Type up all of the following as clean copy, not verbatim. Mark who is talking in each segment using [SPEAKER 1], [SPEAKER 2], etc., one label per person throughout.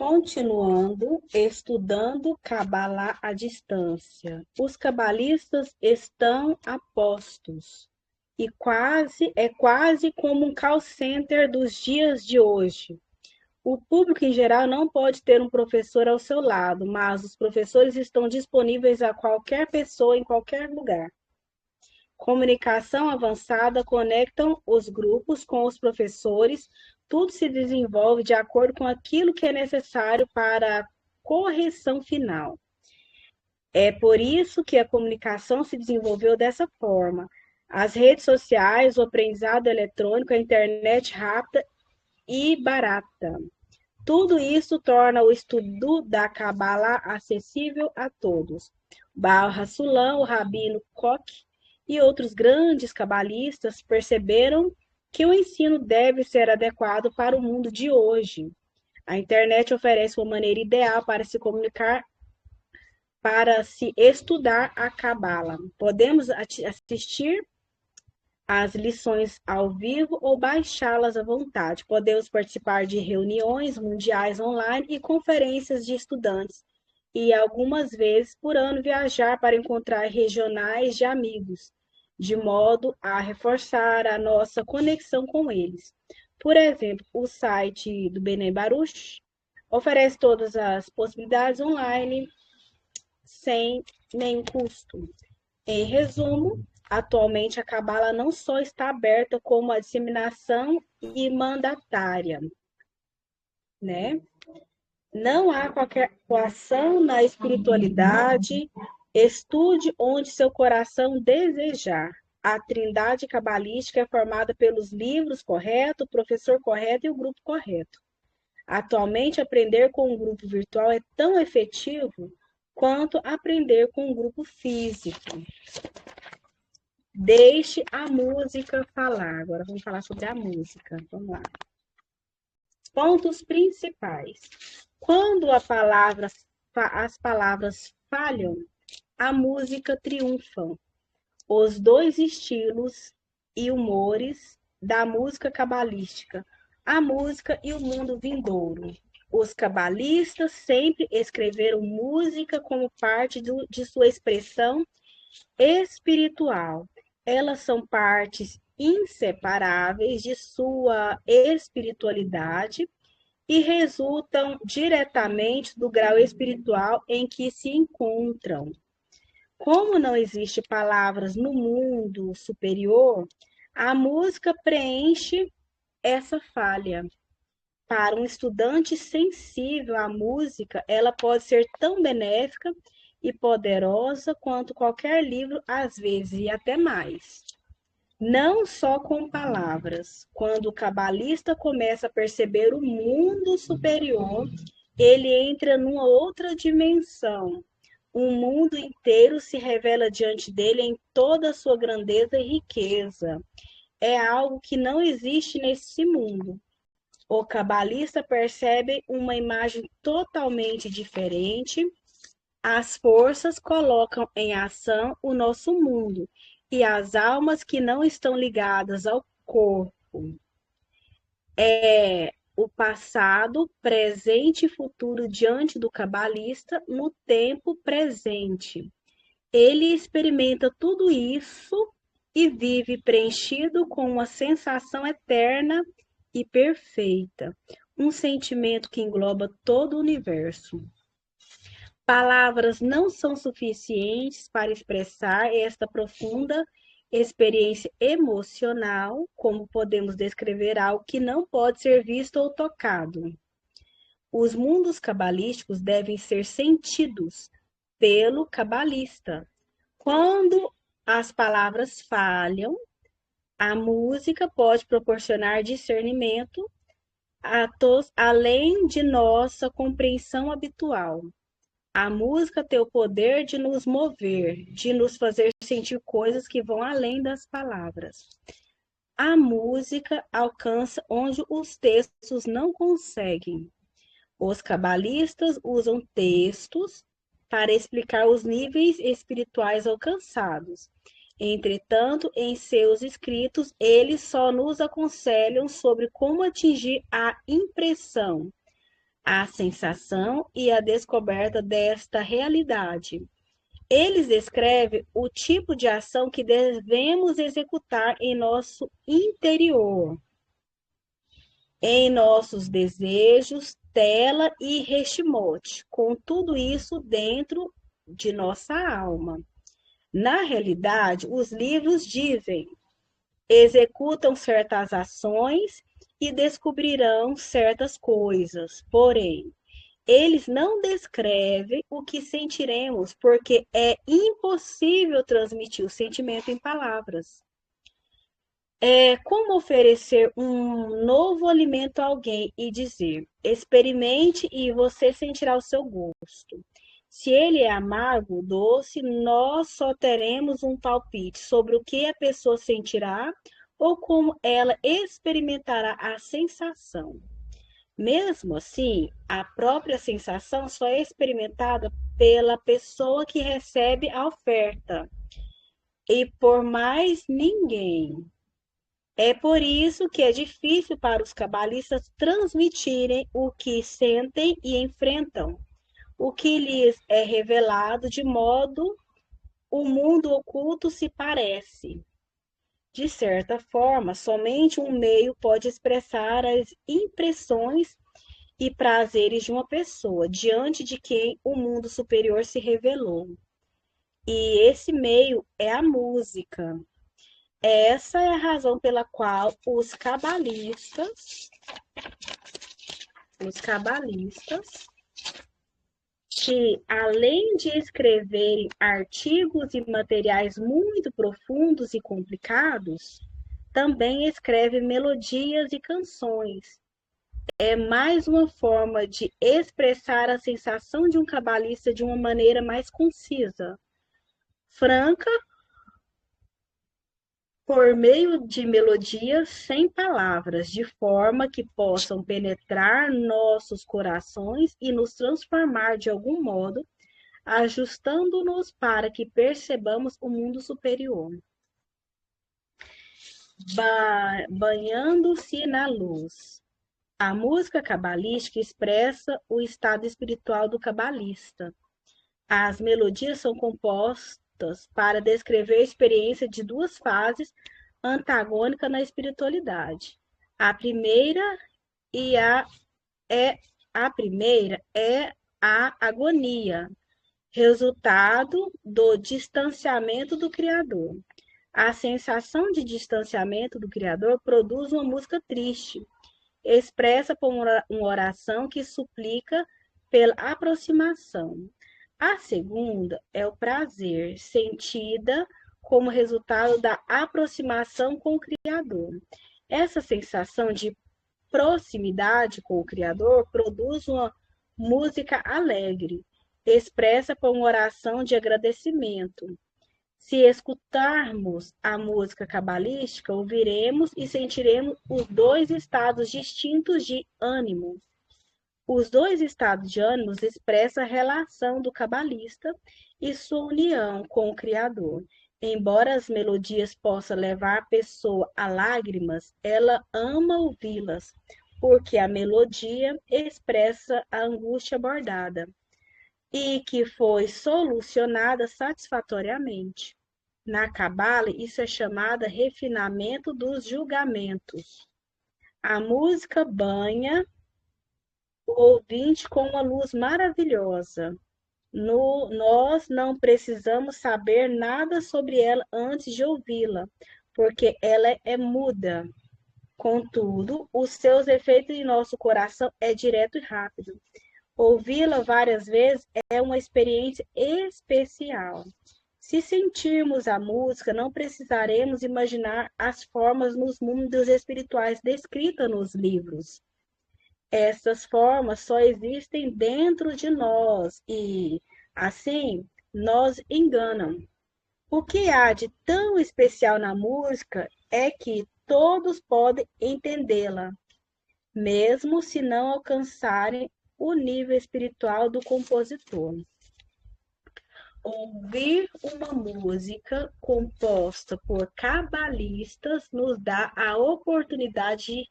[SPEAKER 1] Continuando, estudando Cabalá à distância. Os cabalistas estão a postos e é quase como um call center dos dias de hoje. O público em geral não pode ter um professor ao seu lado, mas os professores estão disponíveis a qualquer pessoa em qualquer lugar. Comunicação avançada conectam os grupos com os professores, tudo se desenvolve de acordo com aquilo que é necessário para a correção final. É por isso que a comunicação se desenvolveu dessa forma. As redes sociais, o aprendizado eletrônico, a internet rápida e barata. Tudo isso torna o estudo da Cabala acessível a todos. Baal Hassulam, o Rabino Koch e outros grandes cabalistas perceberam que o ensino deve ser adequado para o mundo de hoje. A internet oferece uma maneira ideal para se comunicar, para se estudar a Cabala. Podemos assistir as lições ao vivo ou baixá-las à vontade. Podemos participar de reuniões mundiais online e conferências de estudantes, e algumas vezes por ano viajar para encontrar regionais de amigos, de modo a reforçar a nossa conexão com eles. Por exemplo, o site do Bnei Baruch oferece todas as possibilidades online sem nenhum custo. Em resumo, atualmente a Cabala não só está aberta como a disseminação e mandatária, né? Não há qualquer coação na espiritualidade, estude onde seu coração desejar. A trindade cabalística é formada pelos livros corretos, o professor correto e o grupo correto. Atualmente, aprender com um grupo virtual é tão efetivo quanto aprender com um grupo físico. Deixe a música falar. Agora vamos falar sobre a música. Vamos lá. Pontos principais. Quando as palavras falham, a música triunfa. Os dois estilos e humores da música cabalística, a música e o mundo vindouro. Os cabalistas sempre escreveram música como parte de sua expressão espiritual. Elas são partes inseparáveis de sua espiritualidade e resultam diretamente do grau espiritual em que se encontram. Como não existe palavras no mundo superior, a música preenche essa falha. Para um estudante sensível à música, ela pode ser tão benéfica e poderosa quanto qualquer livro, às vezes, e até mais. Não só com palavras. Quando o cabalista começa a perceber o mundo superior, ele entra numa outra dimensão. O mundo inteiro se revela diante dele em toda a sua grandeza e riqueza. É algo que não existe nesse mundo. O cabalista percebe uma imagem totalmente diferente. As forças colocam em ação o nosso mundo e as almas que não estão ligadas ao corpo. É o passado, presente e futuro diante do cabalista no tempo presente. Ele experimenta tudo isso e vive preenchido com uma sensação eterna e perfeita, um sentimento que engloba todo o universo. Palavras não são suficientes para expressar esta profunda experiência emocional, como podemos descrever algo que não pode ser visto ou tocado. Os mundos cabalísticos devem ser sentidos pelo cabalista. Quando as palavras falham, a música pode proporcionar discernimento além de nossa compreensão habitual. A música tem o poder de nos mover, de nos fazer sentir coisas que vão além das palavras. A música alcança onde os textos não conseguem. Os cabalistas usam textos para explicar os níveis espirituais alcançados. Entretanto, em seus escritos, eles só nos aconselham sobre como atingir a impressão, a sensação e a descoberta desta realidade. Eles descrevem o tipo de ação que devemos executar em nosso interior, em nossos desejos, tela e rechtimote, com tudo isso dentro de nossa alma. Na realidade, os livros dizem, executam certas ações e descobrirão certas coisas, porém, eles não descrevem o que sentiremos, porque é impossível transmitir o sentimento em palavras. É como oferecer um novo alimento a alguém e dizer: experimente e você sentirá o seu gosto. Se ele é amargo, doce, nós só teremos um palpite sobre o que a pessoa sentirá ou como ela experimentará a sensação. Mesmo assim, a própria sensação só é experimentada pela pessoa que recebe a oferta e por mais ninguém. É por isso que é difícil para os cabalistas transmitirem o que sentem e enfrentam, o que lhes é revelado de modo o mundo oculto se parece. De certa forma, somente um meio pode expressar as impressões e prazeres de uma pessoa diante de quem o mundo superior se revelou. E esse meio é a música. Essa é a razão pela qual os cabalistas, que além de escreverem artigos e materiais muito profundos e complicados, também escrevem melodias e canções. É mais uma forma de expressar a sensação de um cabalista de uma maneira mais concisa, franca, por meio de melodias sem palavras, de forma que possam penetrar nossos corações e nos transformar de algum modo, ajustando-nos para que percebamos o mundo superior. Banhando-se na luz. A música cabalística expressa o estado espiritual do cabalista. As melodias são compostas para descrever a experiência de duas fases antagônicas na espiritualidade. A primeira e a primeira é a agonia, resultado do distanciamento do Criador. A sensação de distanciamento do Criador produz uma música triste, expressa por uma oração que suplica pela aproximação. A segunda é o prazer, sentida como resultado da aproximação com o Criador. Essa sensação de proximidade com o Criador produz uma música alegre, expressa por uma oração de agradecimento. Se escutarmos a música cabalística, ouviremos e sentiremos os dois estados distintos de ânimo. Os dois estados de ânimo expressam a relação do cabalista e sua união com o Criador. Embora as melodias possam levar a pessoa a lágrimas, ela ama ouvi-las, porque a melodia expressa a angústia abordada e que foi solucionada satisfatoriamente. Na Cabala, isso é chamado refinamento dos julgamentos. A música banha o ouvinte com uma luz maravilhosa. Nós não precisamos saber nada sobre ela antes de ouvi-la, porque ela é muda. Contudo, os seus efeitos em nosso coração é direto e rápido. Ouvi-la várias vezes é uma experiência especial. Se sentirmos a música, não precisaremos imaginar as formas nos mundos espirituais descritas nos livros. Essas formas só existem dentro de nós e, assim, nos enganam. O que há de tão especial na música é que todos podem entendê-la, mesmo se não alcançarem o nível espiritual do compositor. Ouvir uma música composta por cabalistas nos dá a oportunidade de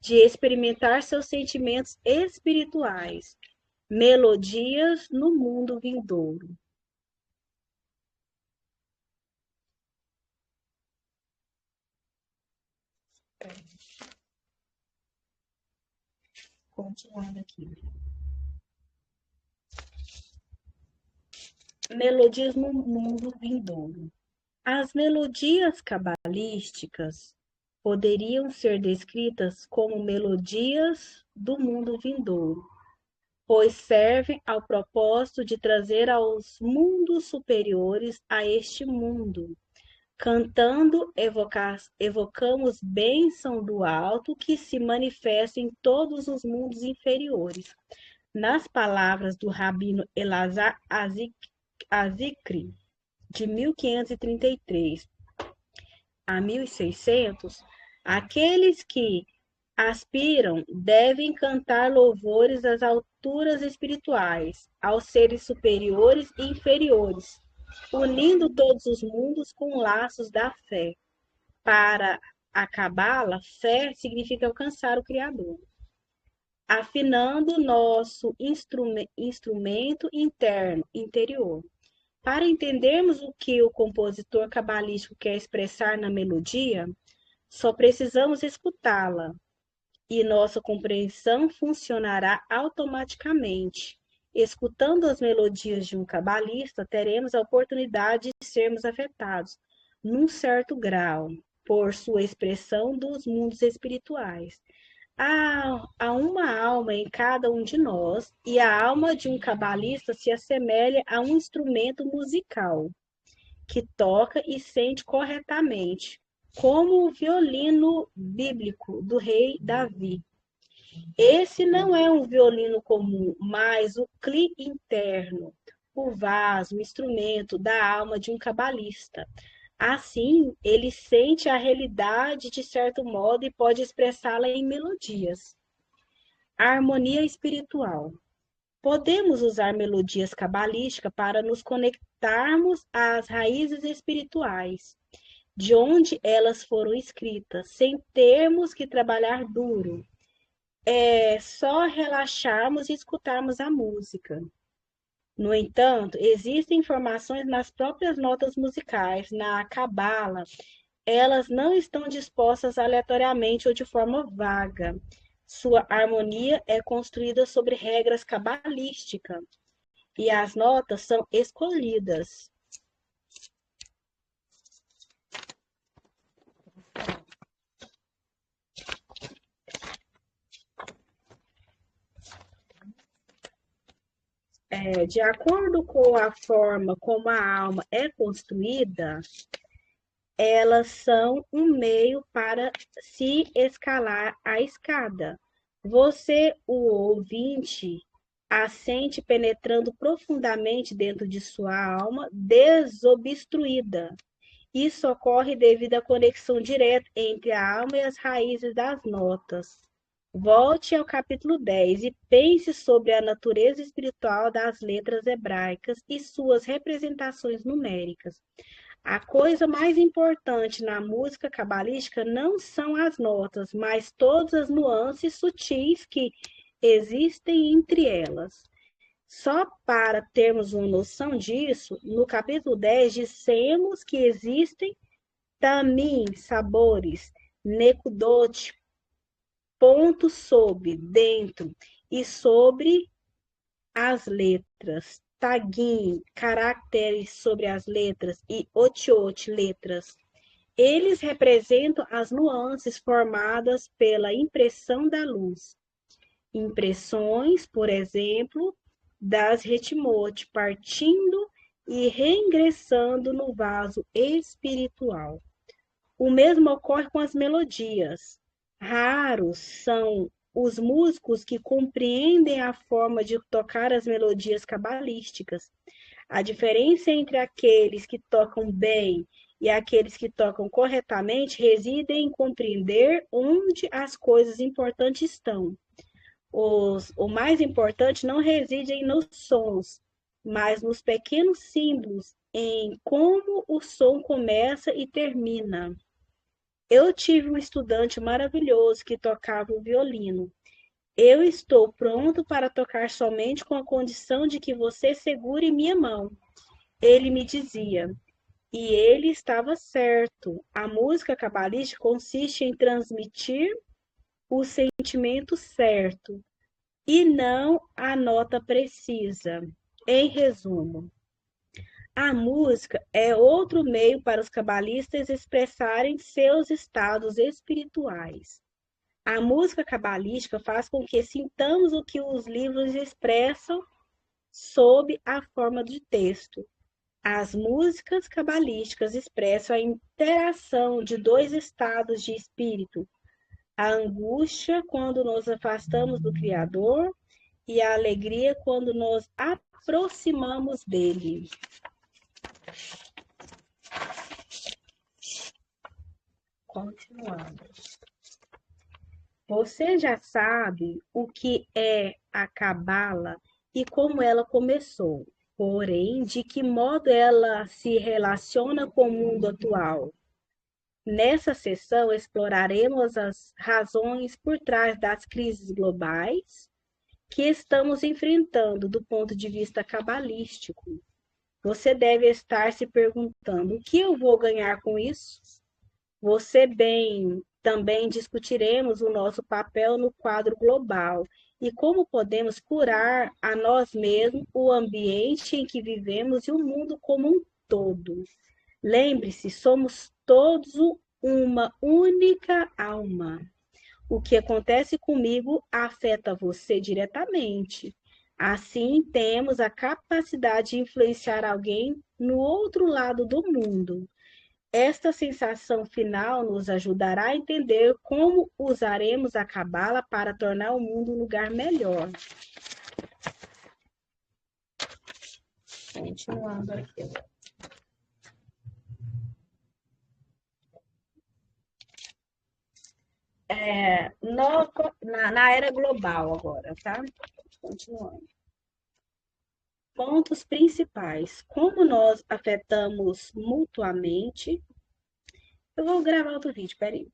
[SPEAKER 1] de experimentar seus sentimentos espirituais, melodias no mundo vindouro. Continuando aqui. Melodias no mundo vindouro. As melodias cabalísticas poderiam ser descritas como melodias do mundo vindouro, pois servem ao propósito de trazer aos mundos superiores a este mundo. Cantando, evocamos bênção do alto que se manifesta em todos os mundos inferiores. Nas palavras do Rabino Elazar Azikri, de 1533 a 1600, aqueles que aspiram devem cantar louvores às alturas espirituais, aos seres superiores e inferiores, unindo todos os mundos com laços da fé. Para a Cabala, fé significa alcançar o Criador. Afinando nosso instrumento interior. Para entendermos o que o compositor cabalístico quer expressar na melodia, só precisamos escutá-la, e nossa compreensão funcionará automaticamente. Escutando as melodias de um cabalista, teremos a oportunidade de sermos afetados, num certo grau, por sua expressão dos mundos espirituais. Há uma alma em cada um de nós, e a alma de um cabalista se assemelha a um instrumento musical que toca e sente corretamente, como o violino bíblico do rei Davi. Esse não é um violino comum, mas o cli interno, o vaso, o instrumento da alma de um cabalista. Assim, ele sente a realidade de certo modo e pode expressá-la em melodias. A harmonia espiritual. Podemos usar melodias cabalísticas para nos conectarmos às raízes espirituais, de onde elas foram escritas, sem termos que trabalhar duro. É só relaxarmos e escutarmos a música. No entanto, existem informações nas próprias notas musicais, na cabala. Elas não estão dispostas aleatoriamente ou de forma vaga. Sua harmonia é construída sobre regras cabalísticas e as notas são escolhidas. De acordo com a forma como a alma é construída, elas são um meio para se escalar a escada. Você, o ouvinte, a sente penetrando profundamente dentro de sua alma, desobstruída. Isso ocorre devido à conexão direta entre a alma e as raízes das notas. Volte ao capítulo 10 e pense sobre a natureza espiritual das letras hebraicas e suas representações numéricas. A coisa mais importante na música cabalística não são as notas, mas todas as nuances sutis que existem entre elas. Só para termos uma noção disso, no capítulo 10 dissemos que existem tamim, sabores, nekudot, pontos sob, dentro, e sobre as letras, tagim, caracteres sobre as letras, e otiot, letras. Eles representam as nuances formadas pela impressão da luz. Impressões, por exemplo, das retimot, partindo e reingressando no vaso espiritual. O mesmo ocorre com as melodias. Raros são os músicos que compreendem a forma de tocar as melodias cabalísticas. A diferença entre aqueles que tocam bem e aqueles que tocam corretamente reside em compreender onde as coisas importantes estão. O mais importante não reside nos sons, mas nos pequenos símbolos, em como o som começa e termina. Eu tive um estudante maravilhoso que tocava o violino. Eu estou pronto para tocar somente com a condição de que você segure minha mão. Ele me dizia, e ele estava certo. A música cabalística consiste em transmitir o sentimento certo e não a nota precisa. Em resumo, a música é outro meio para os cabalistas expressarem seus estados espirituais. A música cabalística faz com que sintamos o que os livros expressam sob a forma de texto. As músicas cabalísticas expressam a interação de dois estados de espírito: a angústia quando nos afastamos do Criador e a alegria quando nos aproximamos dele. Continuando. Você já sabe o que é a Cabala e como ela começou, porém, de que modo ela se relaciona com o mundo atual. Nessa sessão, exploraremos as razões por trás das crises globais que estamos enfrentando do ponto de vista cabalístico. Você deve estar se perguntando: o que eu vou ganhar com isso? Você bem, também discutiremos o nosso papel no quadro global e como podemos curar a nós mesmos, o ambiente em que vivemos e o mundo como um todo. Lembre-se, somos todos uma única alma. O que acontece comigo afeta você diretamente. Assim, temos a capacidade de influenciar alguém no outro lado do mundo. Esta sensação final nos ajudará a entender como usaremos a cabala para tornar o mundo um lugar melhor. Continuando aqui. Na era global agora, tá? Continuando. Pontos principais. Como nós afetamos mutuamente. Eu vou gravar outro vídeo, peraí.